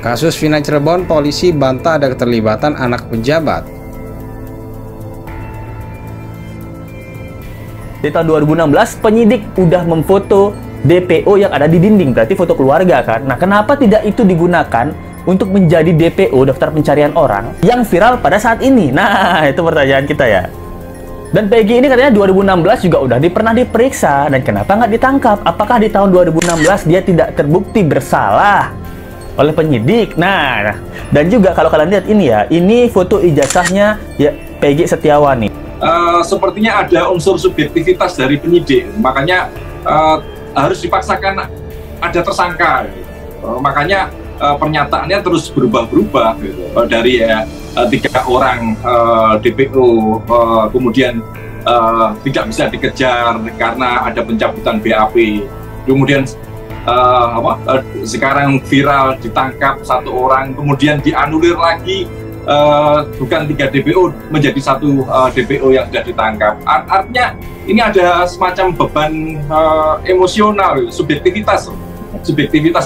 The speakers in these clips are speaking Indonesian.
Kasus Vina Cirebon, polisi bantah ada keterlibatan anak pejabat. Di tahun 2016, penyidik udah memfoto DPO yang ada di dinding, berarti foto keluarga kan? Nah, kenapa tidak itu digunakan untuk menjadi DPO, daftar pencarian orang, yang viral pada saat ini? Nah, itu pertanyaan kita ya. Dan Peggy ini katanya 2016 juga udah pernah diperiksa, dan kenapa nggak ditangkap? Apakah di tahun 2016 dia tidak terbukti bersalah oleh penyidik? Nah, dan juga kalau kalian lihat ini ya, ini foto ijazahnya ya Peggy Setiawan nih. Sepertinya ada unsur subjektivitas dari penyidik, makanya harus dipaksakan ada tersangka. Makanya pernyataannya terus berubah-ubah gitu. Dari 3 orang DPO kemudian tidak bisa dikejar karena ada pencabutan BAP. Kemudian sekarang viral ditangkap 1 orang, kemudian dianulir lagi. Bukan 3 DPO menjadi 1 DPO yang sudah ditangkap. Artinya ini ada semacam beban emosional, subjektivitas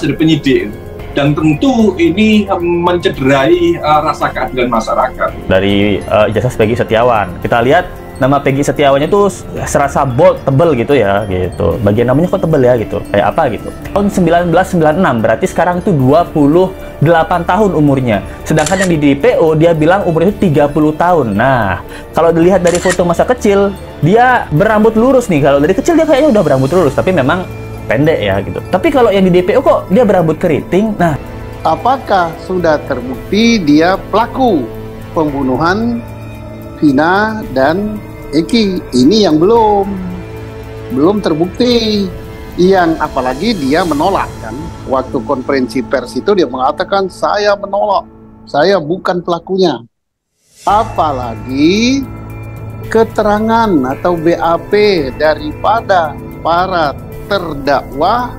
dari penyidik, dan tentu ini mencederai rasa keadilan masyarakat. Dari ijazah Peggy Setiawan, kita lihat nama Peggy Setiawannya tuh serasa bold, tebel gitu ya, gitu. Bagian namanya kok tebel ya, gitu. Kayak apa gitu. Tahun 1996, berarti sekarang itu 28 tahun umurnya. Sedangkan yang di DPO dia bilang umurnya itu 30 tahun. Nah, kalau dilihat dari foto masa kecil, dia berambut lurus nih. Kalau dari kecil dia kayaknya udah berambut lurus, tapi memang pendek ya gitu. Tapi kalau yang di DPO kok dia berambut keriting. Nah, apakah sudah terbukti dia pelaku pembunuhan Vina dan Eki? Ini yang belum terbukti. Yang apalagi dia menolak kan. Waktu konferensi pers itu dia mengatakan, saya menolak, saya bukan pelakunya. Apalagi keterangan atau BAP daripada para terdakwa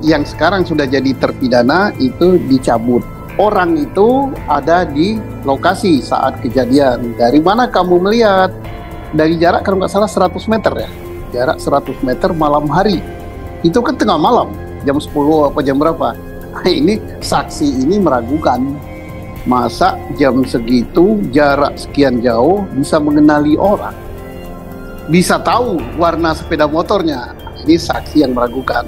yang sekarang sudah jadi terpidana itu dicabut. Orang itu ada di lokasi saat kejadian. Dari mana kamu melihat? Dari jarak kalau nggak salah 100 meter ya. Jarak 100 meter malam hari. Itu kan tengah malam, jam 10 apa jam berapa. Nah, ini saksi ini meragukan. Masa jam segitu, jarak sekian jauh bisa mengenali orang? Bisa tahu warna sepeda motornya? Ini saksi yang meragukan.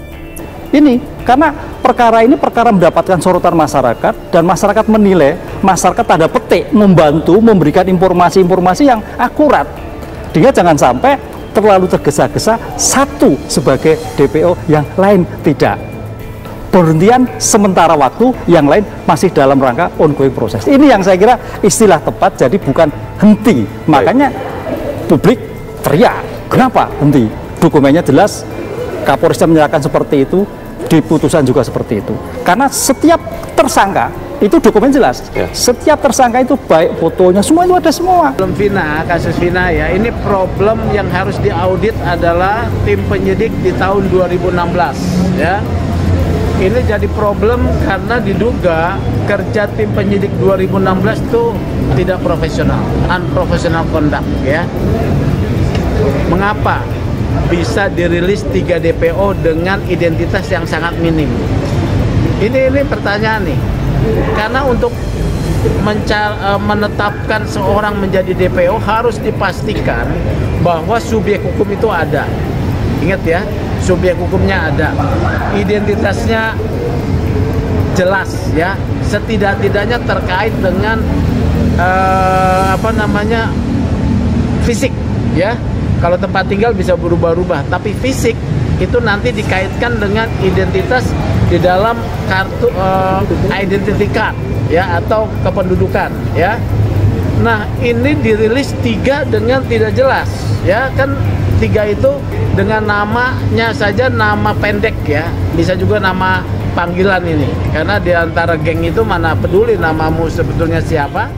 Ini karena perkara ini perkara mendapatkan sorotan masyarakat, dan masyarakat menilai masyarakat tanda petik membantu memberikan informasi-informasi yang akurat. Dia jangan sampai terlalu tergesa-gesa satu sebagai DPO, yang lain tidak. Penghentian sementara waktu, yang lain masih dalam rangka ongoing proses. Ini yang saya kira istilah tepat, jadi bukan henti. Makanya publik teriak, kenapa henti? Dokumennya jelas, Kapolresnya menyerahkan seperti itu, di putusan juga seperti itu. Karena setiap tersangka itu dokumen jelas. Ya. Setiap tersangka itu baik fotonya, semua itu ada semua. Kasus Vina ya, ini problem yang harus diaudit adalah tim penyidik di tahun 2016 ya. Ini jadi problem karena diduga kerja tim penyidik 2016 itu tidak profesional, unprofessional conduct ya. Mengapa bisa dirilis 3 DPO dengan identitas yang sangat minim? Ini pertanyaan nih. Karena untuk menetapkan seorang menjadi DPO harus dipastikan bahwa subjek hukum itu ada. Ingat ya, subjek hukumnya ada, identitasnya jelas ya, setidak-tidaknya terkait dengan fisik ya. Kalau tempat tinggal bisa berubah-ubah, tapi fisik itu nanti dikaitkan dengan identitas di dalam kartu identity card ya, atau kependudukan ya. Nah, ini dirilis 3 dengan tidak jelas ya, kan 3 itu dengan namanya saja nama pendek ya, bisa juga nama panggilan ini, karena di antara geng itu mana peduli namamu sebetulnya siapa.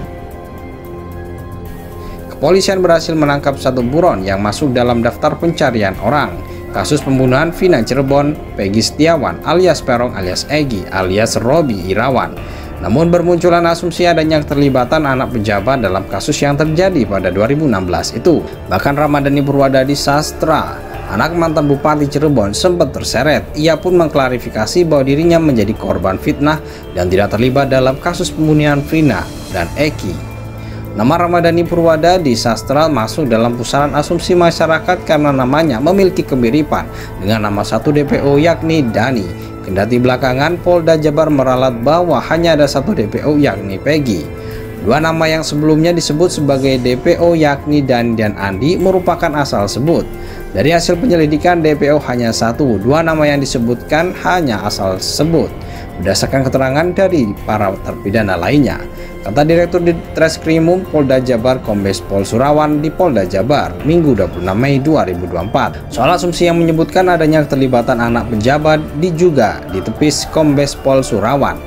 Kepolisian berhasil menangkap 1 buron yang masuk dalam daftar pencarian orang. Kasus pembunuhan Vina Cirebon, Peggy Setiawan alias Peron alias Egy alias Robi Irawan. Namun bermunculan asumsi adanya keterlibatan anak pejabat dalam kasus yang terjadi pada 2016 itu. Bahkan Ramadhani Purwadadi Sastra Anak mantan Bupati Cirebon sempat terseret. Ia pun mengklarifikasi bahwa dirinya menjadi korban fitnah dan tidak terlibat dalam kasus pembunuhan Vina dan Eki. Nama Ramadhani Purwada di Sastra masuk dalam pusaran asumsi masyarakat karena namanya memiliki kemiripan dengan nama satu DPO yakni Dani. Kendati belakangan Polda Jabar meralat bahwa hanya ada satu DPO yakni Peggy. Dua nama yang sebelumnya disebut sebagai DPO yakni Dani dan Andi merupakan asal sebut. Dari hasil penyelidikan DPO hanya satu, dua nama yang disebutkan hanya asal sebut berdasarkan keterangan dari para terpidana lainnya, kata Direktur Ditreskrimum Polda Jabar Kombes Pol Surawan di Polda Jabar Minggu 26 Mei 2024. Soal asumsi yang menyebutkan adanya keterlibatan anak pejabat juga ditepis Kombes Pol Surawan.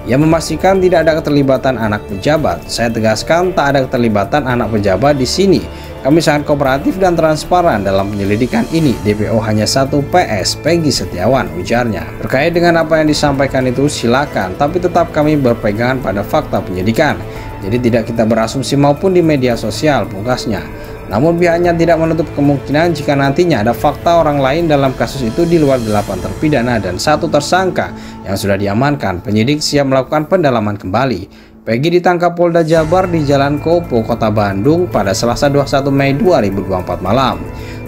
Ia memastikan tidak ada keterlibatan anak pejabat. Saya tegaskan tak ada keterlibatan anak pejabat di sini. Kami sangat kooperatif dan transparan dalam penyelidikan ini. DPO hanya satu, PS Peggy Setiawan, ujarnya. Terkait dengan apa yang disampaikan itu silakan, tapi tetap kami berpegangan pada fakta penyidikan. Jadi tidak kita berasumsi maupun di media sosial, pungkasnya. Namun pihaknya tidak menutup kemungkinan jika nantinya ada fakta orang lain dalam kasus itu di luar 8 terpidana dan 1 tersangka yang sudah diamankan. Penyidik siap melakukan pendalaman kembali. Peggy ditangkap Polda Jabar di Jalan Kopo, Kota Bandung pada Selasa 21 Mei 2024 malam.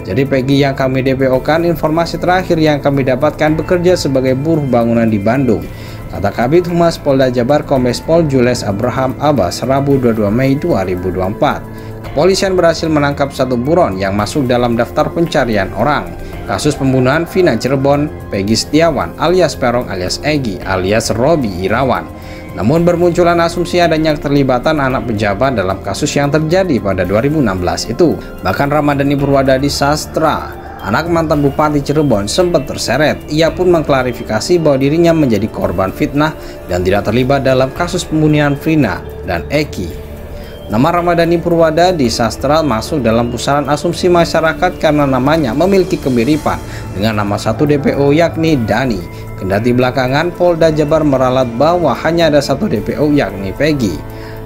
Jadi Peggy yang kami DPO-kan, informasi terakhir yang kami dapatkan bekerja sebagai buruh bangunan di Bandung, kata Kabid Humas Polda Jabar Kombes Pol Jules Abraham Abbas Rabu 22 Mei 2024. Kepolisian berhasil menangkap satu buron yang masuk dalam daftar pencarian orang kasus pembunuhan Vina Cirebon, Peggy Setiawan alias Perong alias Egi alias Robi Irawan. Namun bermunculan asumsi adanya keterlibatan anak pejabat dalam kasus yang terjadi pada 2016 itu. Bahkan Ramadhani Purwada di Sastra, anak mantan Bupati Cirebon, sempat terseret. Ia pun mengklarifikasi bahwa dirinya menjadi korban fitnah dan tidak terlibat dalam kasus pembunuhan Vina dan Eki. Nama Ramadhani Purwada di Sastra masuk dalam pusaran asumsi masyarakat karena namanya memiliki kemiripan dengan nama satu DPO yakni Dani. Kendati belakangan Polda Jabar meralat bahwa hanya ada satu DPO yakni Peggy.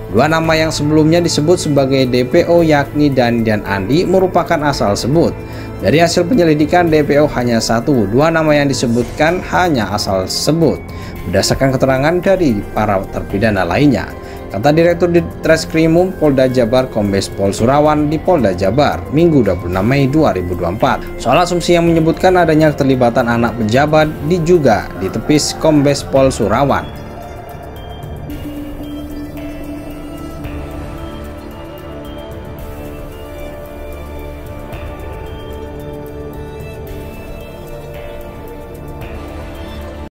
Dua nama yang sebelumnya disebut sebagai DPO yakni Dani dan Andi merupakan asal sebut. Dari hasil penyelidikan DPO hanya satu, dua nama yang disebutkan hanya asal sebut berdasarkan keterangan dari para terpidana lainnya, kata Direktur Ditreskrimum Polda Jabar Kombes Pol Surawan di Polda Jabar Minggu 26 Mei 2024. Soal asumsi yang menyebutkan adanya keterlibatan anak pejabat juga ditepis Kombes Pol Surawan.